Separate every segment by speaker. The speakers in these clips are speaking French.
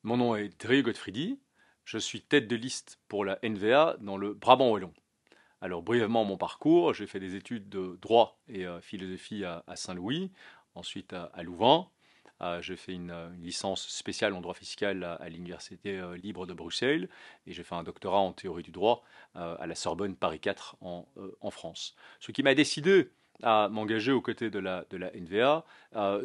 Speaker 1: Mon nom est Dre Godfriedi, je suis tête de liste pour la NVA dans le Brabant wallon. Alors brièvement mon parcours, j'ai fait des études de droit et philosophie à Saint-Louis, ensuite à Louvain. J'ai fait une licence spéciale en droit fiscal à l'Université libre de Bruxelles et j'ai fait un doctorat en théorie du droit à la Sorbonne Paris 4 en France. Ce qui m'a décidé à m'engager aux côtés de la NVA,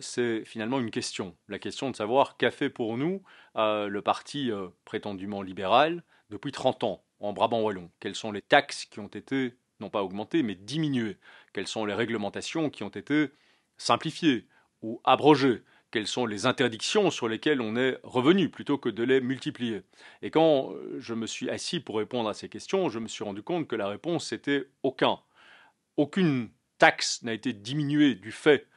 Speaker 1: c'est finalement une question. La question de savoir qu'a fait pour nous le parti prétendument libéral depuis 30 ans en Brabant wallon. Quelles sont les taxes qui ont été, non pas augmentées, mais diminuées? Quelles sont les réglementations qui ont été simplifiées ou abrogées? Quelles sont les interdictions sur lesquelles on est revenu plutôt que de les multiplier? Et quand je me suis assis pour répondre à ces questions, je me suis rendu compte que la réponse était aucun. Aucune taxe n'a été diminuée du fait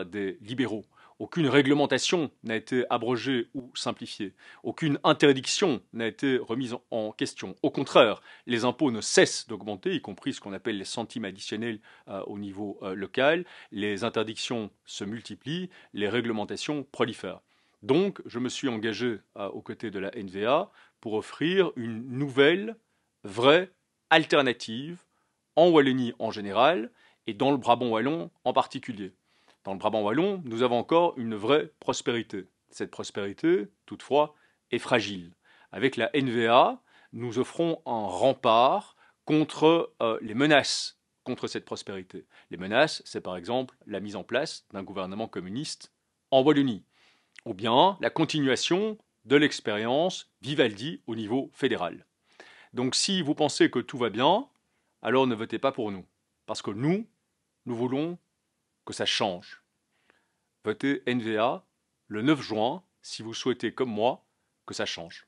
Speaker 1: des libéraux. Aucune réglementation n'a été abrogée ou simplifiée. Aucune interdiction n'a été remise en question. Au contraire, les impôts ne cessent d'augmenter, y compris ce qu'on appelle les centimes additionnels au niveau local. Les interdictions se multiplient, les réglementations prolifèrent. Donc, je me suis engagé aux côtés de la NVA pour offrir une nouvelle, vraie alternative en Wallonie en général et dans le Brabant wallon en particulier. Dans le Brabant wallon, nous avons encore une vraie prospérité. Cette prospérité, toutefois, est fragile. Avec la NVA, nous offrons un rempart contre les menaces contre cette prospérité. Les menaces, c'est par exemple la mise en place d'un gouvernement communiste en Wallonie, ou bien la continuation de l'expérience Vivaldi au niveau fédéral. Donc si vous pensez que tout va bien, alors ne votez pas pour nous. Parce que nous voulons que ça change. Votez NVA le 9 juin si vous souhaitez, comme moi, que ça change.